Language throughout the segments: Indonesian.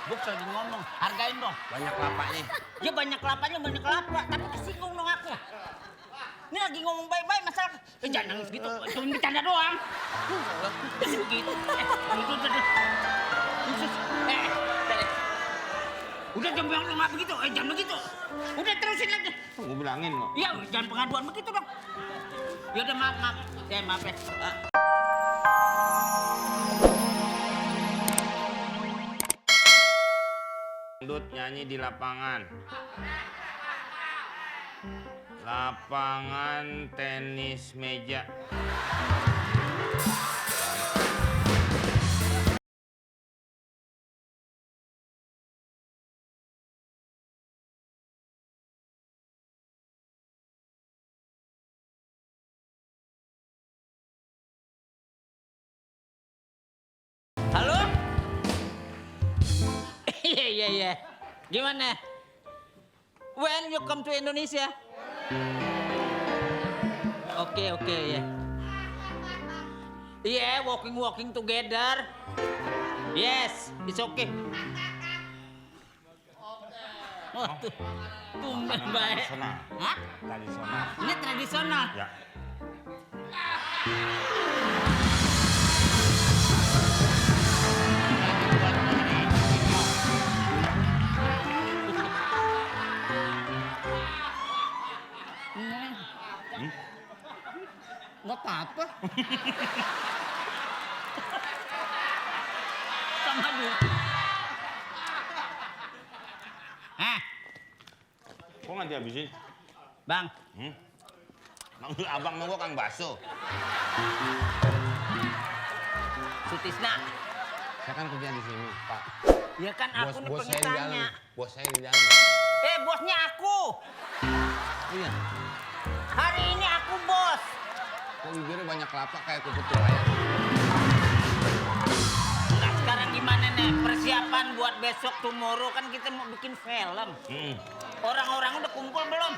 Box lagi ngomong, hargain dong. Banyak kelapanya. Ya banyak kelapanya, banyak kelapa. Tapi kesinggung dong aku. Ini lagi ngomong baik-baik masalah. Jangan nangis gitu, cuma bercanda doang. Begitu. Udah jangan bilang nggak begitu, jangan begitu. Udah terusin lagi. Gue bilangin kok. Iya, jangan pengaduan begitu dong. Ya udah maaf. Ya maaf ya. Dut nyanyi di lapangan. Lapangan tenis meja. Halo? Iya. Gimana? When you come to Indonesia? Oke, ya. Yeah, walking together. Yes, it's okay. Oh, tumben baik. Tradisional. Hah? Tradisional. Ini tradisional. Ya. Nggak apa-apa. Sama dulu. Kok nggak dihabisin? Bang. Manggil abang mau gua Kang Baso. Sutisna. Saya kan kerja di sini, Pak. Ya kan aku nih pengen tanya. Bos saya di dalam. Bosnya aku. Iya. Hari ini aku bos. Kok bibirnya banyak kelapa kayak kupu ayam. Nah sekarang gimana nih persiapan buat besok tomorrow kan kita mau bikin film. Orang-orang udah kumpul belum?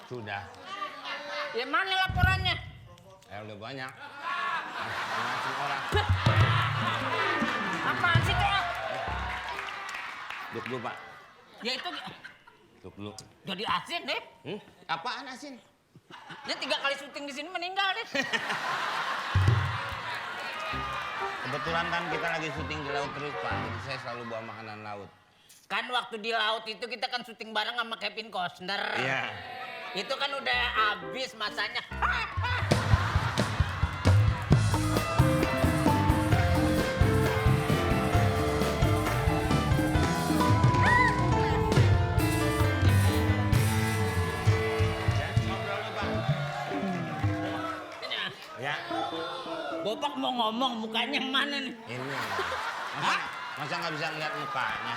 Sudah. Ya mana laporannya? Udah banyak. Macam orang. Apaan sih tuh? Duduk dulu, Pak. Ya itu Duduk dulu. jadi asin deh. Apaan asin? Dia 3 kali syuting di sini meninggal deh. Kebetulan kan kita lagi syuting di laut terus, Pak. Jadi saya selalu bawa makanan laut. Kan waktu di laut itu kita kan syuting bareng sama Kevin Costner. Iya. Itu kan udah habis masanya. Ngobrol dulu, Pak. Ya. Bopak mau ngomong mukanya yang mana nih? Ini. Hah? Masa nggak bisa ngeliat mukanya?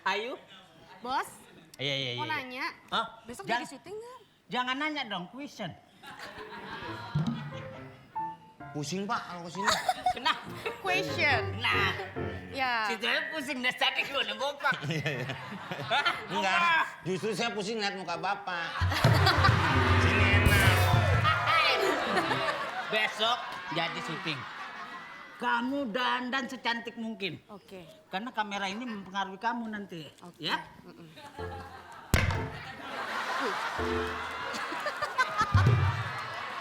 Ayu? Bos, Iya. mau nanya, Hah? besok Jangan- jadi syuting nggak? Jangan nanya dong, question. Pusing, Pak, kalau kesini. Kenapa? Question. Nah, Ya. si Jaya pusing dari tadi gue nih bopak. Hah? Enggak, Bopak. justru saya pusing lihat muka Bapak. Sini enak. Besok jadi syuting. Kamu dandan secantik mungkin. Oke. Karena kamera ini mempengaruhi kamu nanti. Oke. Ya?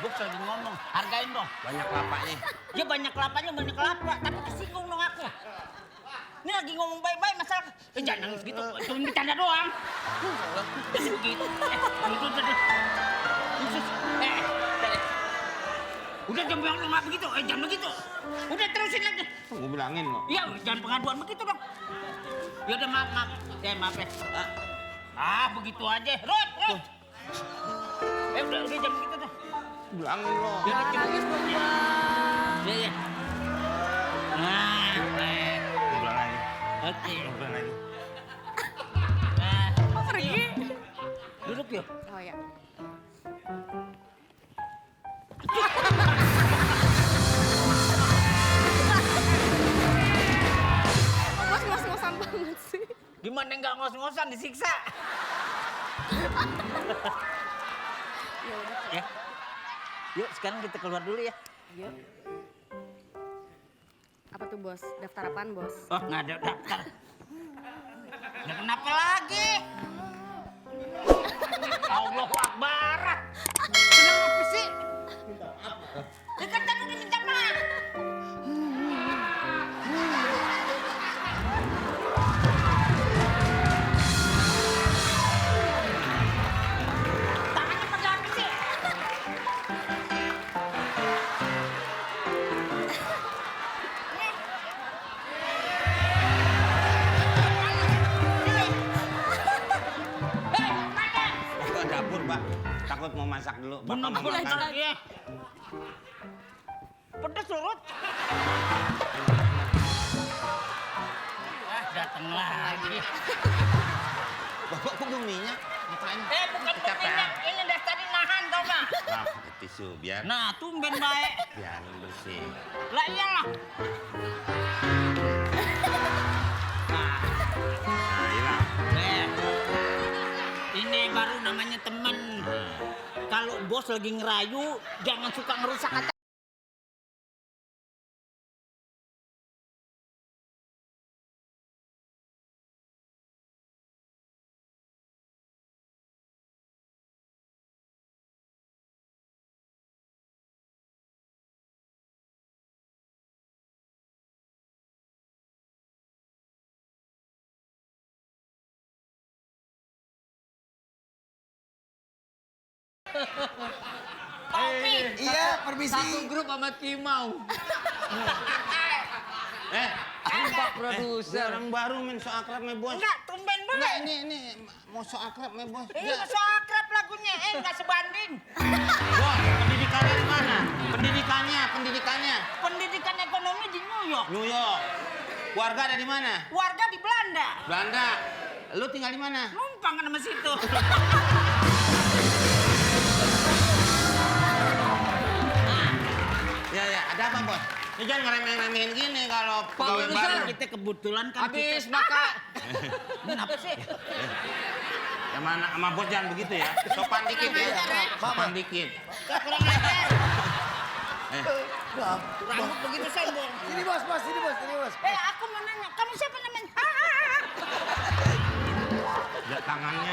Box lagi ngomong, hargain dong. Banyak kelapanya. Ya banyak kelapanya, banyak kelapa. Tapi kesinggung dong aku. Ini lagi ngomong baik-baik masalah. Jangan nangis gitu, cuma bercanda doang. Begitu. Udah jangan bilang nggak begitu, jangan begitu. Udah terusin lagi. Gue bilangin kok. Iya, jangan pengaduan begitu dong. Ya udah maaf. Ya maaf ya. Begitu aja. Rod. Udah jangan begitu tuh. Bilangin loh. Jangan nangis dong, Bang. Iya. Ngobrol lagi. Oke. Ngobrol lagi. Kok pergi? Duduk yuk. Oh ya. Bos ngos-ngosan banget sih. Gimana gimana nggak ngos-ngosan disiksa. Ya udah. Ya. Yuk sekarang kita keluar dulu ya. Yuk. Apa tuh bos? Daftar apaan bos? Oh nggak ada daftar. Ya kenapa lagi? Allahu Akbar. Kenapa sih? Ya kan tadi udah minta maaf. Tangannya pada apa sih? Ke dapur, Pak. Takut mau masak dulu. Bapak mau Bener-bener makan. lagi ya. Pedas surut. Datang lagi. Bapak kok belum minyak? Ngapain? Bukan Kecapean. minyak, ini dari tadi nahan tau gak? Nah, pakai tisu biar Nah, tumben baik. bersih. Lah iyalah. Nah, iya. Ini baru namanya temen. Kalau bos lagi ngerayu, jangan suka ngerusak acara. Kopi. Iya, permisi. Satu grup sama Kimau. Pak produser. Orang baru main so akrab nih, Bos. Enggak, tumben Enggak, banget. ini mau so akrab nih, Bos. Ini so akrab lagunya, enggak sebanding. Bos, pendidikannya di mana? Pendidikannya. Pendidikan ekonomi di New York. New York. Keluarga ada di mana? Warga di Belanda. Belanda. Lu tinggal di mana? Numpang kan sama situ. Ya, ada apa, Bos? Ini jangan ngeremeh-remehin gini kalau pegawai produser. baru. Kita kebetulan kan Habis kita... maka Kenapa sih? Sama bos jangan begitu ya. Sopan dikit ya. Sopan dikit. Kurang ajar. Eh, Rambut begitu sombong. Sini bos, sini bos. Aku mau nanya, kamu siapa namanya? tangannya.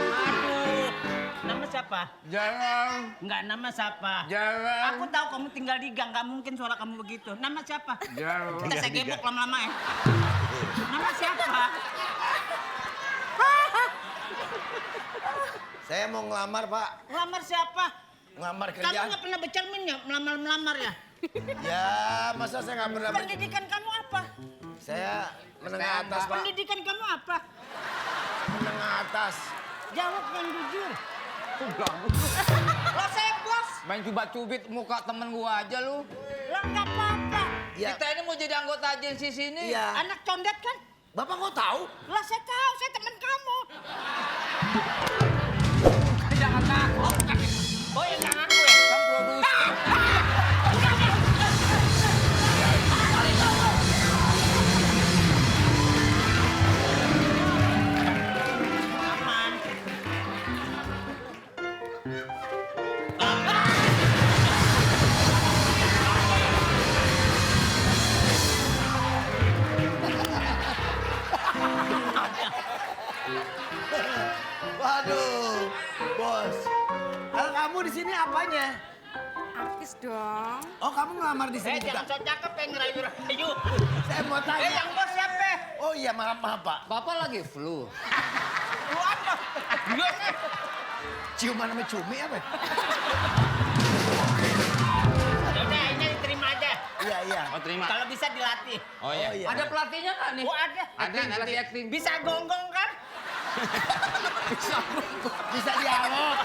Aduh, nama siapa? jarang, Enggak, nama siapa? jarang, Aku tahu kamu tinggal di gang, nggak mungkin suara kamu begitu. Nama siapa? jarang. Kita saya gebok lama-lama ya. Nama siapa? Saya mau ngelamar, Pak. Lamar siapa? Ngelamar Kamu kerjaan. nggak pernah bercermin ya, melamar ya? Ya, masa saya nggak pernah Pendidikan kamu apa? Saya menengah atas, Pak. Pendidikan kamu apa? Menengah atas. Jawab yang jujur. Udah, Lo saya bos. main cubit-cubit muka temen gua aja lu. Lo nggak apa-apa. Ya, Kita ini mau jadi anggota agensi sini. iya. Anak condet kan? Bapak kok tahu? Lah saya tahu, saya teman kamu. Jangan takut. Oh ya jangan aku ya? Kan produser. Aman. Waduh, bos. Kalau kamu di sini apanya? Artis dong. Oh, kamu ngelamar di sini Jangan juga? so cakep yang ngerayu-rayu. Saya mau tanya. Yang bos siapa? Oh iya, maaf, Pak. Bapak lagi flu. Lu apa? Iya nih. Ciuman sama cumi apa? Udah, ini diterima aja. Iya. Oh, terima. Kalau bisa dilatih. Oh iya. Oh, iya. Ada pelatihnya nggak nih? Oh ada. Ada nanti. Pelatih acting. Bisa gonggong kan? Bisa dialog.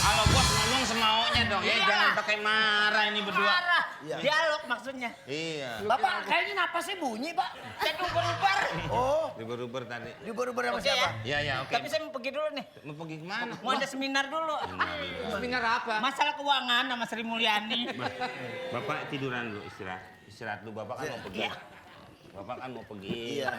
Kalau bos ngomong semaunya dong ya, Iya. jangan pakai marah ini berdua. Marah. Iya. Dialog maksudnya. Iya. Bapak, kayaknya napasnya bunyi, Pak. Saya uber-uber. Oh, Diuber-uber tadi. diuber-uber sama Oke ya. siapa? Iya, oke. Tapi saya mau pergi dulu nih. Mau pergi kemana? Mau ada seminar dulu. Seminar apa? Masalah keuangan sama Sri Mulyani. Bapak tiduran dulu, istirahat. Istirahat dulu, Bapak kan mau pergi. Iya. Bapak kan mau pergi. Iya.